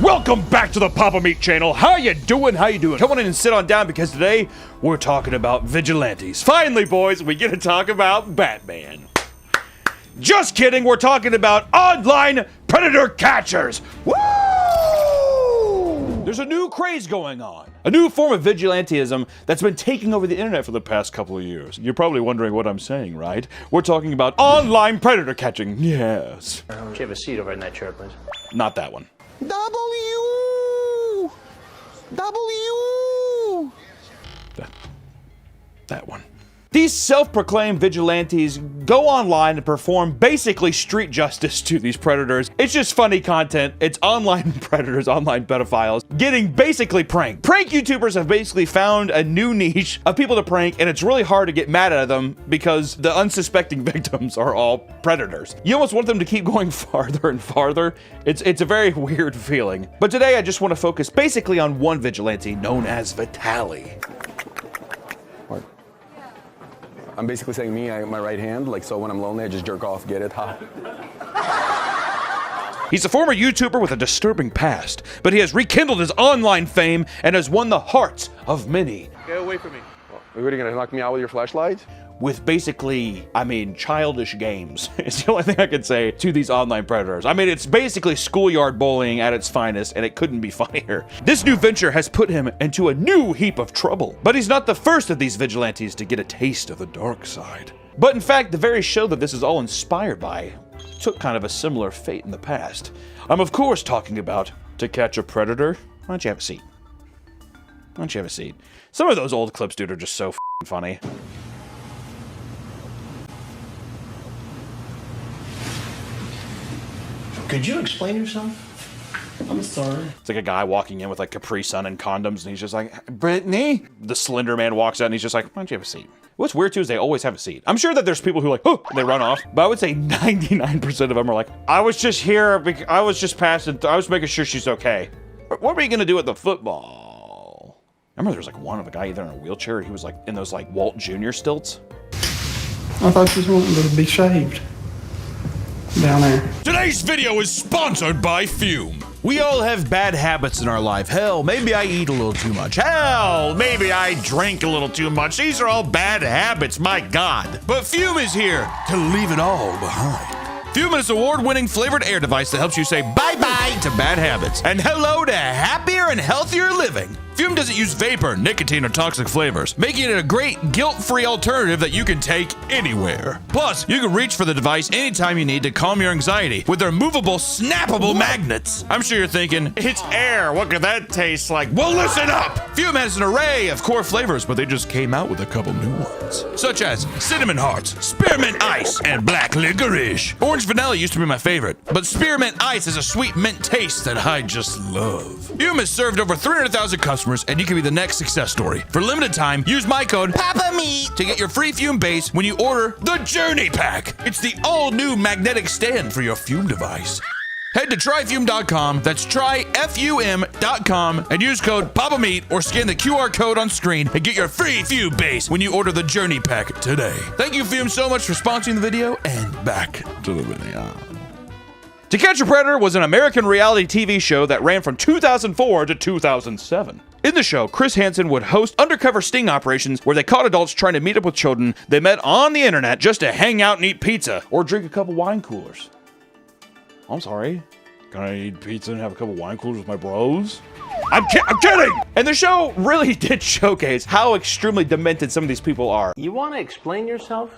Welcome back to the Papa Meat channel. How you doing? How you doing? Come on in and sit on down because today we're talking about vigilantes. Finally, boys, we get to talk about Batman. Just kidding, we're talking about online predator catchers. Woo! There's a new craze going on. A new form of vigilantism that's been taking over the internet for the past couple of years. You're probably wondering what I'm saying, right? We're talking about online predator catching. Yes. Would you have a seat over in that chair, please? Not that one. W. That one. These self-proclaimed vigilantes go online and perform basically street justice to these predators. It's just funny content. It's online predators, online pedophiles, getting basically pranked. Prank YouTubers have basically found a new niche of people to prank, and it's really hard to get mad at them because the unsuspecting victims are all predators. You almost want them to keep going farther and farther. It's a very weird feeling. But today I just want to focus basically on one vigilante known as Vitaly. I'm basically saying my right hand, like, so when I'm lonely, I just jerk off, get it, ha. He's a former YouTuber with a disturbing past, but he has rekindled his online fame and has won the hearts of many. Get away from me. Are you really gonna knock me out with your flashlight? With basically, childish games. It's the only thing I can say to these online predators. It's basically schoolyard bullying at its finest, and it couldn't be funnier. This new venture has put him into a new heap of trouble. But he's not the first of these vigilantes to get a taste of the dark side. But in fact, the very show that this is all inspired by took kind of a similar fate in the past. I'm of course talking about To Catch a Predator. Why don't you have a seat? Why don't you have a seat? Some of those old clips, dude, are just so f***ing funny. Could you explain yourself? I'm sorry. It's like a guy walking in with like Capri Sun and condoms, and he's just like, Brittany? The Slender Man walks out and he's just like, why don't you have a seat? What's weird too is they always have a seat. I'm sure that there's people who are like, oh, and they run off. But I would say 99% of them are like, I was just here, I was just passing, I was making sure she's okay. What were you gonna do with the football? I remember there was like one of a guy either in a wheelchair, or he was like in those like Walt Jr. stilts. I thought you wanted to be shaved down there. Today's video is sponsored by Fume. We all have bad habits in our life. Hell, maybe I eat a little too much. Hell, maybe I drink a little too much. These are all bad habits, my God. But Fume is here to leave it all behind. Fume is an award-winning flavored air device that helps you say bye-bye to bad habits and hello to happier and healthier living. Fume doesn't use vapor, nicotine, or toxic flavors, making it a great guilt-free alternative that you can take anywhere. Plus, you can reach for the device anytime you need to calm your anxiety with their movable, snappable magnets. I'm sure you're thinking, it's air, what could that taste like? Well, listen up! Fume has an array of core flavors, but they just came out with a couple new ones, such as Cinnamon Hearts, Spearmint Ice, and Black Licorice. Orange Vanilla used to be my favorite, but Spearmint Ice has a sweet mint taste that I just love. Fume has served over 300,000 customers, and you can be the next success story. For limited time, use my code PAPAMEAT to get your free Fume base when you order the Journey Pack. It's the all-new magnetic stand for your Fume device. Head to tryfume.com, that's tryfum.com, and use code PAPAMEAT or scan the QR code on screen and get your free Fume base when you order the Journey Pack today. Thank you, Fume, so much for sponsoring the video, and back to the video. To Catch a Predator was an American reality TV show that ran from 2004 to 2007. In the show, Chris Hansen would host undercover sting operations where they caught adults trying to meet up with children they met on the internet just to hang out and eat pizza or drink a couple wine coolers. I'm sorry. Can I eat pizza and have a couple wine coolers with my bros? I'm kidding! And the show really did showcase how extremely demented some of these people are. You want to explain yourself?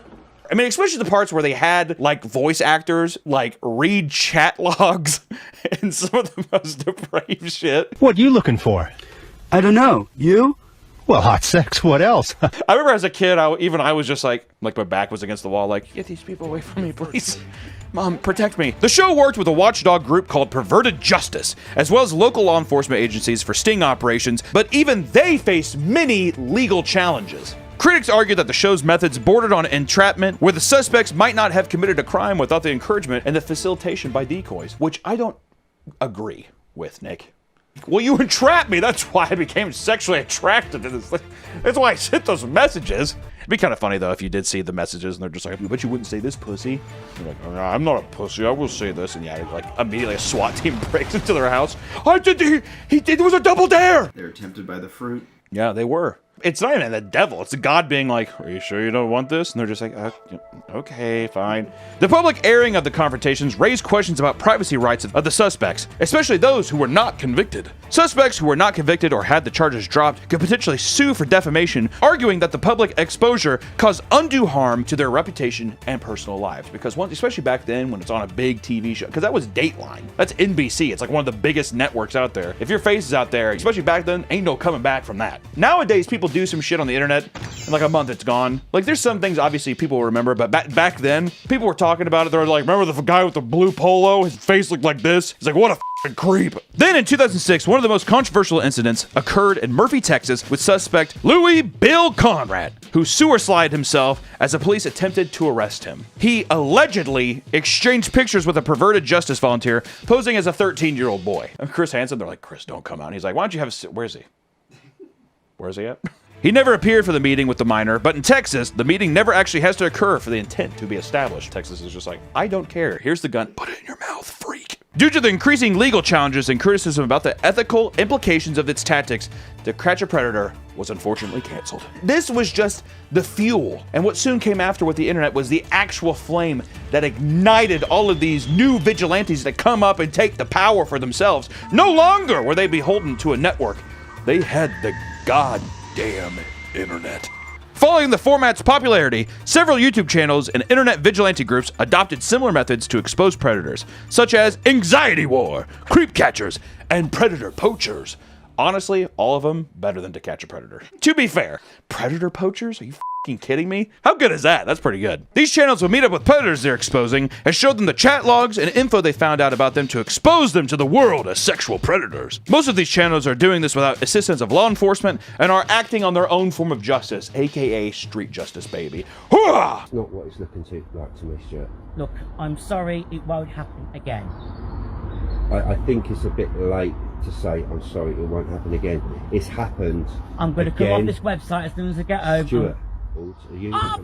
Especially the parts where they had, like, voice actors, like, read chat logs and some of the most depraved shit. What you looking for? I don't know. You? Well, hot sex. What else? I remember as a kid, I was just like my back was against the wall, like, get these people away from me, please. Mom, protect me. The show worked with a watchdog group called Perverted Justice, as well as local law enforcement agencies for sting operations, but even they faced many legal challenges. Critics argue that the show's methods bordered on entrapment, where the suspects might not have committed a crime without the encouragement and the facilitation by decoys, which I don't agree with, Nick. Well, you entrapped me. That's why I became sexually attracted to this thing. That's why I sent those messages. It'd be kind of funny though if you did see the messages and they're just like, but you wouldn't say this, pussy. You're like, oh, no, I'm not a pussy. I will say this, and yeah, like immediately a SWAT team breaks into their house. I did. He did. It was a double dare. They were tempted by the fruit. Yeah, they were. It's not even the devil. It's God being like, are you sure you don't want this? And they're just like, okay, fine. The public airing of the confrontations raised questions about privacy rights of the suspects, especially those who were not convicted. Suspects who were not convicted or had the charges dropped could potentially sue for defamation, arguing that the public exposure caused undue harm to their reputation and personal lives. Because especially back then when it's on a big TV show, because that was Dateline. That's NBC. It's like one of the biggest networks out there. If your face is out there, especially back then, ain't no coming back from that. Nowadays, people do some shit on the internet, in like a month it's gone. Like there's some things obviously people will remember, but back then, people were talking about it. They were like, remember the guy with the blue polo? His face looked like this. He's like, what a f***ing creep. Then in 2006, one of the most controversial incidents occurred in Murphy, Texas, with suspect Louis Bill Conrad, who sewer-slided himself as the police attempted to arrest him. He allegedly exchanged pictures with a perverted justice volunteer posing as a 13-year-old boy. And Chris Hansen, they're like, Chris, don't come out. And he's like, why don't you have a... Where is he? Where is he at? He never appeared for the meeting with the minor, but in Texas, the meeting never actually has to occur for the intent to be established. Texas is just like, I don't care. Here's the gun. Put it in your mouth, freak. Due to the increasing legal challenges and criticism about the ethical implications of its tactics, To Catch a Predator was unfortunately canceled. This was just the fuel, and what soon came after with the internet was the actual flame that ignited all of these new vigilantes that come up and take the power for themselves. No longer were they beholden to a network. They had the goddamn internet. Following the format's popularity, several YouTube channels and internet vigilante groups adopted similar methods to expose predators, such as Anxiety War, Creep Catchers, and Predator Poachers. Honestly, all of them better than To Catch a Predator. To be fair, Predator Poachers? Are you f***ing kidding me? How good is that? That's pretty good. These channels will meet up with predators they're exposing and show them the chat logs and info they found out about them to expose them to the world as sexual predators. Most of these channels are doing this without assistance of law enforcement and are acting on their own form of justice, aka street justice, baby. Hooah! It's not what it's looking like to me, Stuart. Look, I'm sorry, it won't happen again. I think it's a bit late to say I'm sorry it won't happen again. It's happened. I'm going to come off this website as soon as I get home. Stuart, Oh,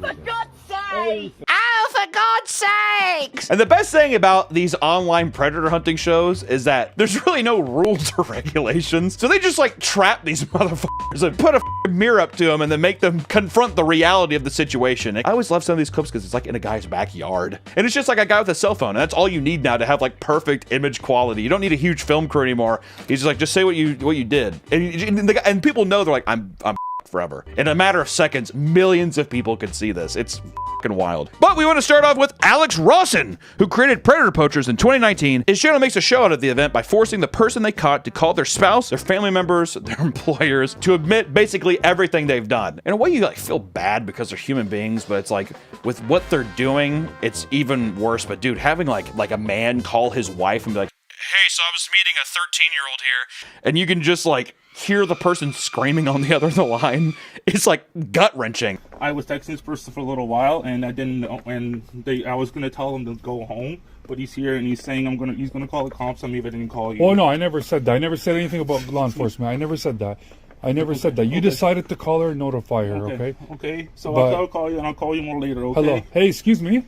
for God's sake! Oh, for God's sakes! And the best thing about these online predator hunting shows is that there's really no rules or regulations. So they just like trap these motherfuckers and put a mirror up to them and then make them confront the reality of the situation. I always love some of these clips because it's like in a guy's backyard. And it's just like a guy with a cell phone. And that's all you need now to have like perfect image quality. You don't need a huge film crew anymore. He's just like, just say what you did. And people know, they're like, I'm forever. In a matter of seconds, millions of people could see this. It's fucking wild. But we want to start off with Alex Rawson, who created Predator Poachers in 2019. His channel makes a show out of the event by forcing the person they caught to call their spouse, their family members, their employers to admit basically everything they've done. In a way, you like feel bad because they're human beings, but it's like with what they're doing, it's even worse. But dude, having like a man call his wife and be like, hey, so I was meeting a 13-year-old here, and you can just like hear the person screaming on the other end of the line. It's like gut-wrenching. I was texting this person for a little while, and I didn't know, I was gonna tell him to go home, but he's here and he's saying he's gonna call the cops on me if I didn't call you. Oh no, I never said that. I never said anything about law enforcement. I never said that. I never said that. You decided to call her and notify her, okay? Okay, so I'll call you and I'll call you more later, okay? Hello. Hey, excuse me?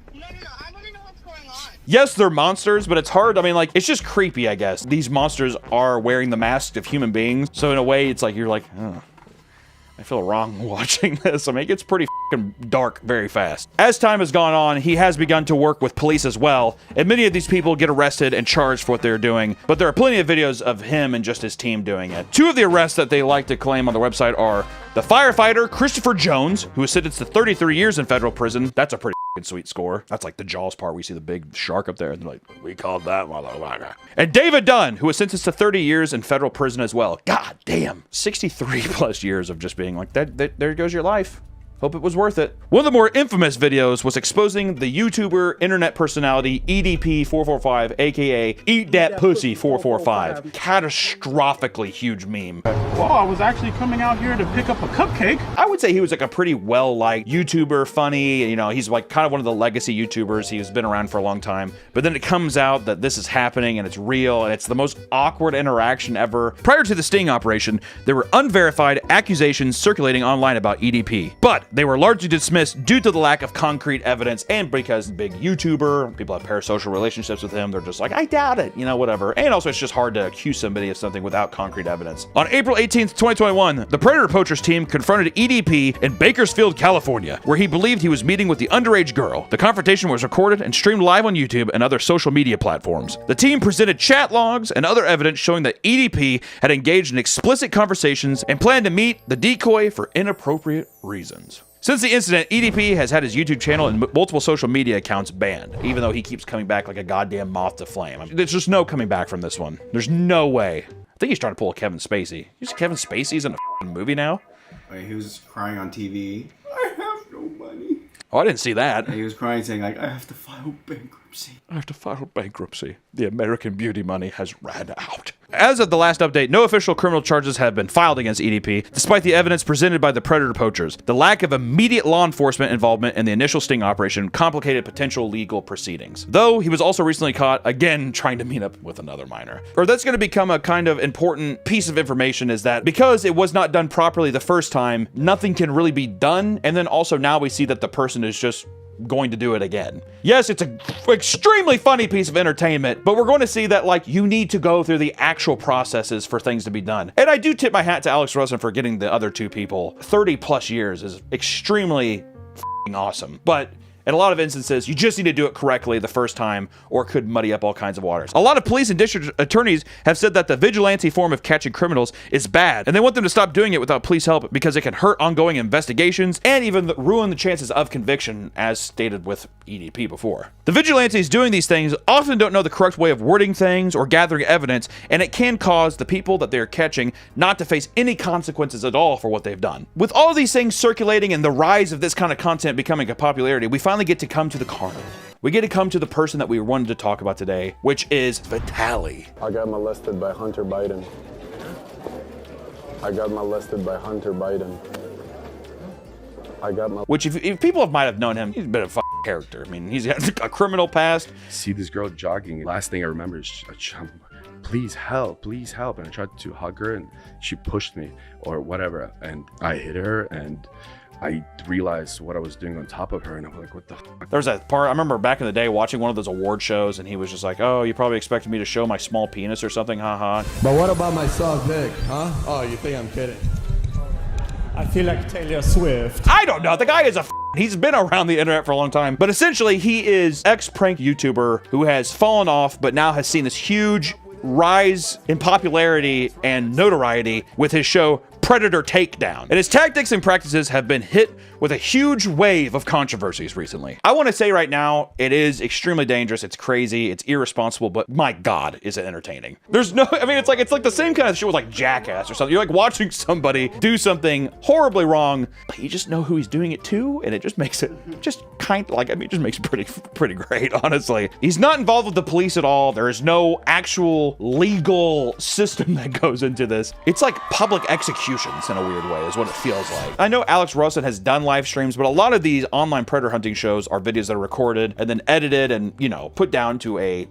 Yes, they're monsters, but it's hard. I mean, like, it's just creepy, I guess. These monsters are wearing the mask of human beings. So in a way, it's like, you're like, oh, I feel wrong watching this. I mean, it gets pretty fucking dark very fast. As time has gone on, he has begun to work with police as well. And many of these people get arrested and charged for what they're doing. But there are plenty of videos of him and just his team doing it. Two of the arrests that they like to claim on their website are the firefighter Christopher Jones, who was sentenced to 33 years in federal prison. That's a pretty sweet score. That's like the Jaws part where you see the big shark up there and they're like, we called that motherfucker. And David Dunn, who was sentenced to 30 years in federal prison as well. God damn. 63 plus years of just being like, there goes your life. Hope it was worth it. One of the more infamous videos was exposing the YouTuber internet personality EDP445, aka Eat That Pussy 445. Catastrophically huge meme. Well, I was actually coming out here to pick up a cupcake. I would say he was like a pretty well-liked YouTuber, funny, you know, he's like kind of one of the legacy YouTubers. He's been around for a long time. But then it comes out that this is happening and it's real and it's the most awkward interaction ever. Prior to the sting operation, there were unverified accusations circulating online about EDP. But they were largely dismissed due to the lack of concrete evidence and because big YouTuber, people have parasocial relationships with him, they're just like, I doubt it, you know, whatever. And also it's just hard to accuse somebody of something without concrete evidence. On April 18th, 2021, the Predator Poachers team confronted EDP in Bakersfield, California, where he believed he was meeting with the underage girl. The confrontation was recorded and streamed live on YouTube and other social media platforms. The team presented chat logs and other evidence showing that EDP had engaged in explicit conversations and planned to meet the decoy for inappropriate reasons. Since the incident, EDP has had his YouTube channel and multiple social media accounts banned, even though he keeps coming back like a goddamn moth to flame. I mean, there's just no coming back from this one. There's no way. I think he's trying to pull a Kevin Spacey. Kevin Spacey's in a f***ing movie now? He was crying on TV. I have no money. Oh, I didn't see that. He was crying saying like, I have to file bankruptcy. I have to file bankruptcy. The American Beauty money has ran out. As of the last update, no official criminal charges have been filed against EDP, despite the evidence presented by the Predator Poachers. The lack of immediate law enforcement involvement in the initial sting operation complicated potential legal proceedings. Though he was also recently caught, again, trying to meet up with another minor. Or that's going to become a kind of important piece of information, is that because it was not done properly the first time, nothing can really be done. And then also now we see that the person is just going to do it again. Yes, it's an extremely funny piece of entertainment, but we're going to see that, like, you need to go through the actual processes for things to be done. And I do tip my hat to Alex Rosen for getting the other two people. 30 plus years is extremely f***ing awesome. But in a lot of instances, you just need to do it correctly the first time, or it could muddy up all kinds of waters. A lot of police and district attorneys have said that the vigilante form of catching criminals is bad, and they want them to stop doing it without police help because it can hurt ongoing investigations and even ruin the chances of conviction, as stated with EDP before. The vigilantes doing these things often don't know the correct way of wording things or gathering evidence, and it can cause the people that they're catching not to face any consequences at all for what they've done. With all these things circulating and the rise of this kind of content becoming a popularity, we finally get to come to the carnal. We get to come to the person that we wanted to talk about today, which is Vitaly. I got molested by Hunter Biden. I got molested by Hunter Biden. Which, if people might have known him, he's been a f***ing character. I mean, he's got a criminal past. See this girl jogging. Last thing I remember is, please help, and I tried to hug her, and she pushed me, or whatever, and I hit her, and I realized what I was doing on top of her, and I'm like, what the fuck? There was that part, I remember back in the day watching one of those award shows, and he was just like, oh, you probably expected me to show my small penis or something, haha. But what about my soft dick, huh? Oh, you think I'm kidding? I feel like Taylor Swift. I don't know, the guy is he's been around the internet for a long time, but essentially he is ex-prank YouTuber who has fallen off, but now has seen this huge rise in popularity and notoriety with his show Predator Takedown. And his tactics and practices have been hit with a huge wave of controversies recently. I want to say right now, it is extremely dangerous, it's crazy, it's irresponsible, but my God, is it entertaining. There's no, I mean, it's like the same kind of shit with like Jackass or something. You're like watching somebody do something horribly wrong, but you just know who he's doing it to, and it just makes it just kind of like, I mean, it just makes it pretty great, honestly. He's not involved with the police at all. There is no actual legal system that goes into this. It's like public executions in a weird way is what it feels like. I know Alex Rosen has done live streams, but a lot of these online predator hunting shows are videos that are recorded and then edited and, you know, put down to a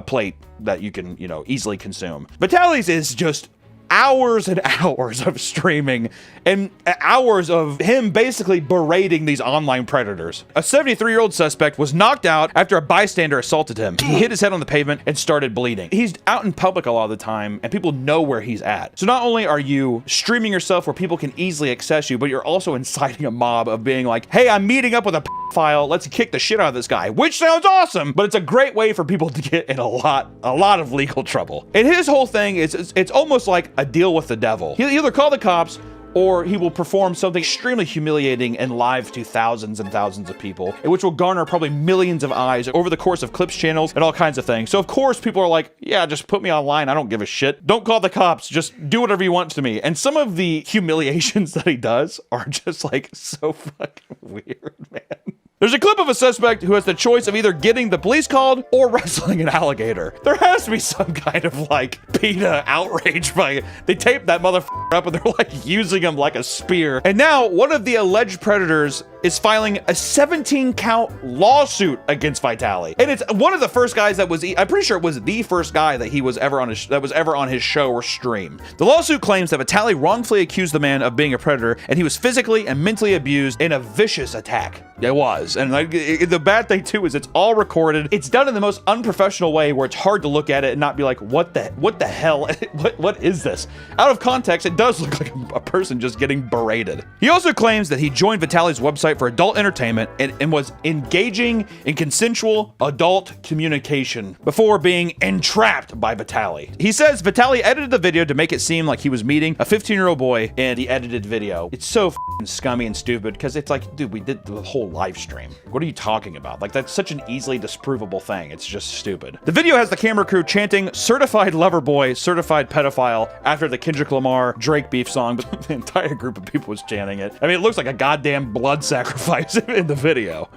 plate that you can, you know, easily consume. Vitaly's is just hours and hours of streaming and hours of him basically berating these online predators. A 73-year-old suspect was knocked out after a bystander assaulted him. He hit his head on the pavement and started bleeding. He's out in public a lot of the time and people know where he's at. So not only are you streaming yourself where people can easily access you, but you're also inciting a mob of being like, hey, I'm meeting up with a pedophile, let's kick the shit out of this guy, which sounds awesome, but it's a great way for people to get in a lot of legal trouble. And his whole thing is, it's almost like a deal with the devil. He'll either call the cops or he will perform something extremely humiliating and live to thousands and thousands of people, which will garner probably millions of eyes over the course of clips channels and all kinds of things. So of course people are like, yeah, just put me online, I don't give a shit. Don't call the cops, just do whatever you want to me. And some of the humiliations that he does are just like so fucking weird, man. There's a clip of a suspect who has the choice of either getting the police called or wrestling an alligator. There has to be some kind of like PETA outrage by it. They taped that motherfucker up and they're like using him like a spear. And now one of the alleged predators is filing a 17-count lawsuit against Vitaly. And it's one of the first guys that was, I'm pretty sure it was the first guy that he was ever on his show or stream. The lawsuit claims that Vitaly wrongfully accused the man of being a predator, and he was physically and mentally abused in a vicious attack. It was. And like, the bad thing too is it's all recorded. It's done in the most unprofessional way where it's hard to look at it and not be like, what the hell? what is this? Out of context, it does look like a person just getting berated. He also claims that he joined Vitaly's website for adult entertainment and was engaging in consensual adult communication before being entrapped by Vitaly. He says Vitaly edited the video to make it seem like he was meeting a 15-year-old boy in the edited video. It's so f***ing scummy and stupid because it's like, dude, we did the whole live stream. What are you talking about? Like, that's such an easily disprovable thing. It's just stupid. The video has the camera crew chanting certified lover boy, certified pedophile after the Kendrick Lamar Drake beef song, but the entire group of people was chanting it. I mean, it looks like a goddamn blood sacrifice in the video.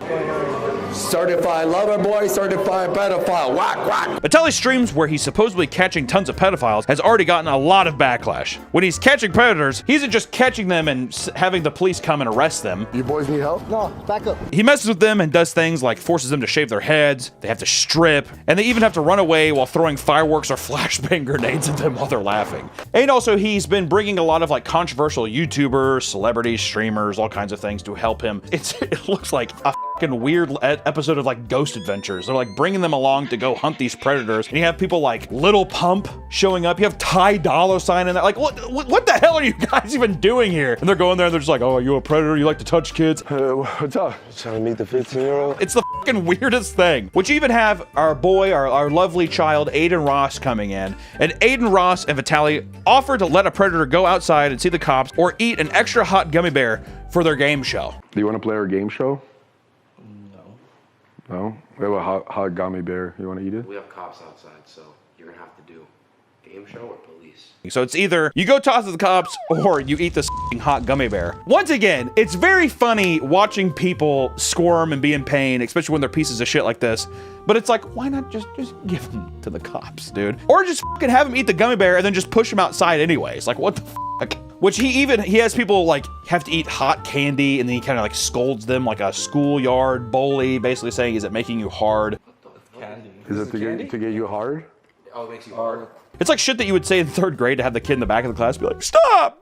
Certified lover boy, certified pedophile. Whack, whack. Vitaly's streams where he's supposedly catching tons of pedophiles has already gotten a lot of backlash. When he's catching predators, he isn't just catching them and having the police come and arrest them. You boys need help? No, back up. He messes with them and does things like forces them to shave their heads, they have to strip, and they even have to run away while throwing fireworks or flashbang grenades at them while they're laughing. And also, he's been bringing a lot of like controversial YouTubers, celebrities, streamers, all kinds of things to help him. It looks like a fucking weird episode of like Ghost Adventures. They're like bringing them along to go hunt these predators, and you have people like Lil Pump showing up. You have Ty Dolla $ign in that. Like, what the hell are you guys even doing here? And they're going there and they're just like, oh, are you a predator? You like to touch kids? What's up? Trying to meet the 15-year-old? It's the fucking weirdest thing. Which you even have our boy, our lovely child, Aiden Ross, coming in. And Aiden Ross and Vitaly offered to let a predator go outside and see the cops or eat an extra hot gummy bear for their game show. Do you want to play our game show? No? We have a hot gummy bear. You want to eat it? We have cops outside, so you're gonna have to do game show or police. So it's either you go toss to the cops or you eat this hot gummy bear. Once again, it's very funny watching people squirm and be in pain, especially when they're pieces of shit like this. But it's like, why not just give them to the cops, dude? Or just fucking have them eat the gummy bear and then just push them outside anyways. Like, what the fuck? Which he has people like have to eat hot candy, and then he kind of like scolds them like a schoolyard bully, basically saying, is it making you hard? Candy. Is it to get you hard? Oh, it makes you hard. It's like shit that you would say in 3rd grade to have the kid in the back of the class be like, stop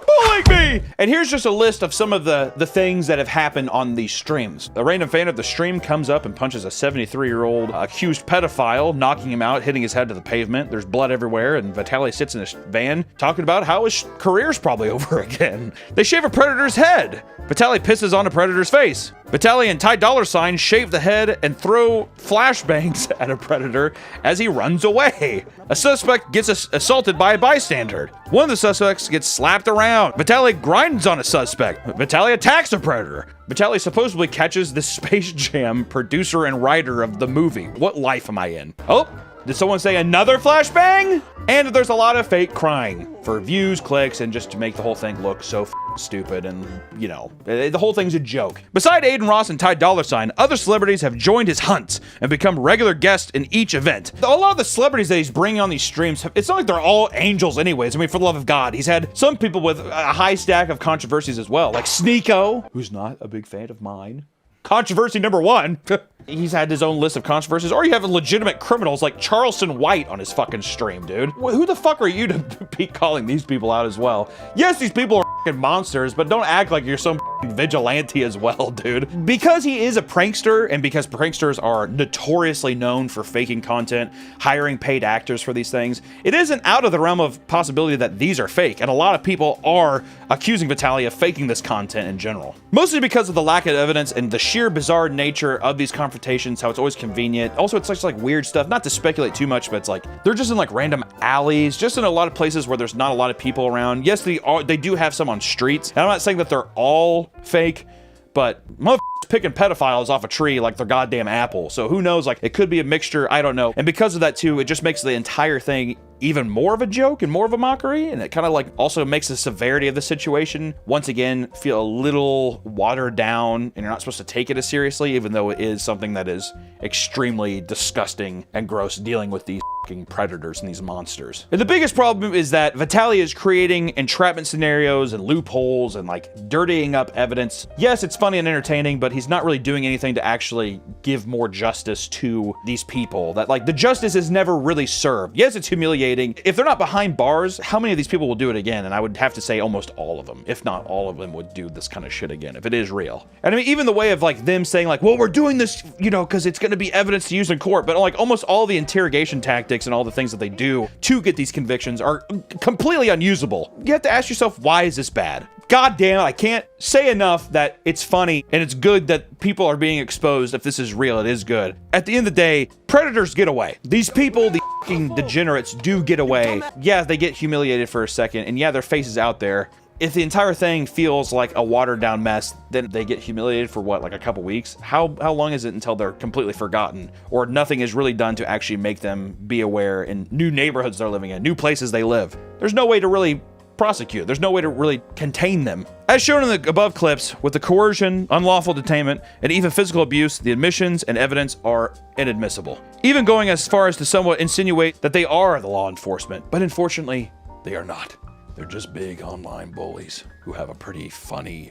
bullying me! And here's just a list of some of the things that have happened on these streams. A random fan of the stream comes up and punches a 73-year-old accused pedophile, knocking him out, hitting his head to the pavement. There's blood everywhere, and Vitaly sits in his van talking about how his career's probably over again. They shave a predator's head. Vitaly pisses on a predator's face. Vitaly and Ty Dolla $ign shave the head and throw flashbangs at a predator as he runs away. A suspect gets assaulted by a bystander. One of the suspects gets slapped around. Vitaly grinds on a suspect. Vitaly attacks a predator. Vitaly supposedly catches the Space Jam producer and writer of the movie. What life am I in? Oh, did someone say another flashbang? And there's a lot of fake crying for views, clicks, and just to make the whole thing look so stupid, and you know, the whole thing's a joke. Beside Aiden Ross and Ty Dolla $ign, other celebrities have joined his hunts and become regular guests in each event. A lot of the celebrities that he's bringing on these streams, it's not like they're all angels anyways. I mean, for the love of God, he's had some people with a high stack of controversies as well, like Sneeko, who's not a big fan of mine. Controversy number 1. He's had his own list of controversies. Or you have legitimate criminals like Charleston White on his fucking stream, dude. Who the fuck are you to be calling these people out as well? Yes, these people are fucking monsters, but don't act like you're some vigilante as well, dude. Because he is a prankster, and because pranksters are notoriously known for faking content, hiring paid actors for these things, it isn't out of the realm of possibility that these are fake, and a lot of people are accusing Vitaly of faking this content in general. Mostly because of the lack of evidence and the sheer bizarre nature of these confrontations, how it's always convenient. Also, it's such like weird stuff, not to speculate too much, but it's like, they're just in like random alleys, just in a lot of places where there's not a lot of people around. Yes, they do have some on streets, and I'm not saying that they're all fake, but motherfuckers picking pedophiles off a tree like they're goddamn apple. So who knows? Like, it could be a mixture. I don't know. And because of that too, it just makes the entire thing even more of a joke and more of a mockery. And it kind of like also makes the severity of the situation once again feel a little watered down, and you're not supposed to take it as seriously, even though it is something that is extremely disgusting and gross, dealing with these fucking predators and these monsters. And the biggest problem is that Vitaly is creating entrapment scenarios and loopholes and like dirtying up evidence. Yes, it's funny and entertaining, but he's not really doing anything to actually give more justice to these people. That like the justice is never really served. Yes, it's humiliating. If they're not behind bars, how many of these people will do it again? And I would have to say almost all of them, if not all of them, would do this kind of shit again if it is real. And I mean, even the way of like them saying like, well, we're doing this, you know, because it's going to be evidence to use in court. But like almost all the interrogation tactics and all the things that they do to get these convictions are completely unusable. You have to ask yourself, why is this bad? God damn it, I can't say enough that it's funny and it's good that people are being exposed. If this is real, it is good. At the end of the day, predators get away. These people, the fucking degenerates, do get away. Yeah, they get humiliated for a second, and yeah, their face is out there. If the entire thing feels like a watered down mess, then they get humiliated for what, like a couple weeks? How long is it until they're completely forgotten, or nothing is really done to actually make them be aware in new neighborhoods they're living in, new places they live? There's no way to really prosecute. There's no way to really contain them. As shown in the above clips, with the coercion, unlawful detainment, and even physical abuse, the admissions and evidence are inadmissible. Even going as far as to somewhat insinuate that they are the law enforcement, but unfortunately, they are not. They're just big online bullies who have a pretty funny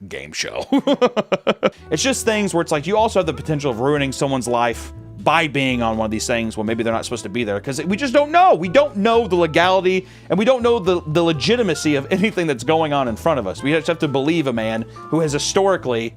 game show. It's just things where it's like you also have the potential of ruining someone's life by being on one of these things when maybe they're not supposed to be there, because we just don't know. We don't know the legality, and we don't know the legitimacy of anything that's going on in front of us. We just have to believe a man who has historically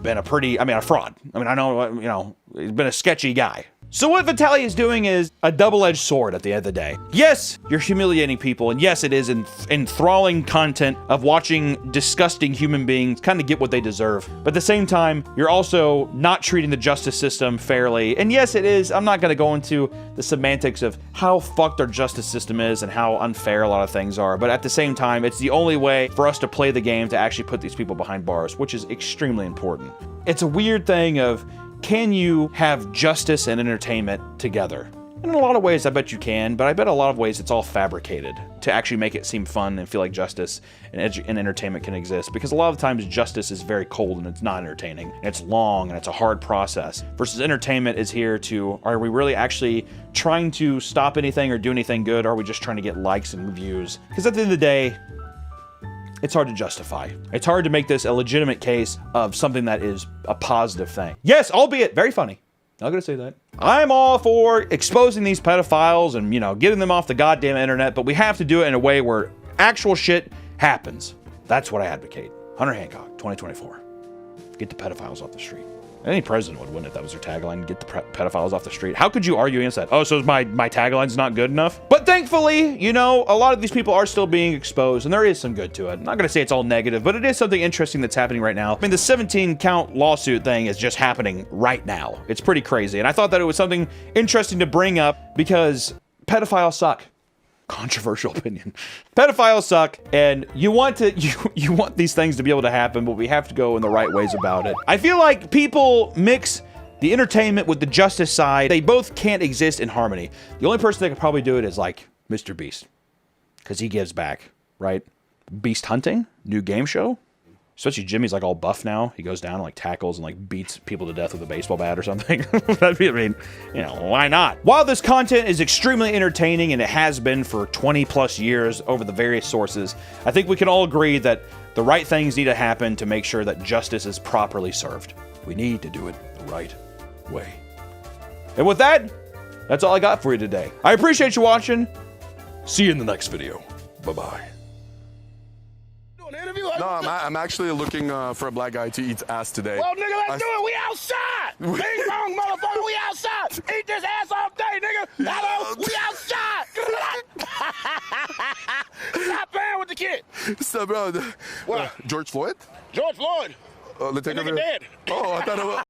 been a fraud. I mean, I know, you know, he's been a sketchy guy. So what Vitaly is doing is a double-edged sword at the end of the day. Yes, you're humiliating people, and yes, it is enthralling content of watching disgusting human beings kind of get what they deserve. But at the same time, you're also not treating the justice system fairly. And yes, it is. I'm not going to go into the semantics of how fucked our justice system is and how unfair a lot of things are. But at the same time, it's the only way for us to play the game to actually put these people behind bars, which is extremely important. It's a weird thing of, can you have justice and entertainment together? In a lot of ways, I bet you can, but I bet a lot of ways it's all fabricated to actually make it seem fun and feel like justice and entertainment can exist. Because a lot of times justice is very cold and it's not entertaining. And it's long and it's a hard process. Versus entertainment is here to, are we really actually trying to stop anything or do anything good? Or are we just trying to get likes and views? Because at the end of the day, it's hard to justify. It's hard to make this a legitimate case of something that is a positive thing. Yes, albeit very funny. Not gonna say that. I'm all for exposing these pedophiles and, you know, getting them off the goddamn internet, but we have to do it in a way where actual shit happens. That's what I advocate. Hunter Hancock, 2024. Get the pedophiles off the street. Any president would win if that was their tagline, get the pedophiles off the street. How could you argue against that? Oh, so my tagline's not good enough? But thankfully, you know, a lot of these people are still being exposed, and there is some good to it. I'm not gonna say it's all negative, but it is something interesting that's happening right now. I mean, the 17-count lawsuit thing is just happening right now. It's pretty crazy, and I thought that it was something interesting to bring up because pedophiles suck. Controversial opinion. Pedophiles suck, and you want these things to be able to happen, but we have to go in the right ways about it. I feel like people mix the entertainment with the justice side. They both can't exist in harmony. The only person that could probably do it is like Mr. Beast, because he gives back, right? Beast Hunting, new game show. Especially Jimmy's like all buff now. He goes down and like tackles and like beats people to death with a baseball bat or something. That'd be, I mean, you know, why not? While this content is extremely entertaining and it has been for 20 plus years over the various sources, I think we can all agree that the right things need to happen to make sure that justice is properly served. We need to do it the right way. And with that, that's all I got for you today. I appreciate you watching. See you in the next video. Bye-bye. No, I'm actually looking for a black guy to eat ass today. Well, nigga, let's do it. We outside. Bing bong, motherfucker. We outside. Eat this ass all day, nigga. Hello, we outside. Stop playing with the kid. Stop, bro. What? George Floyd? George Floyd. Let's take the nigga dead. Oh, I thought it was...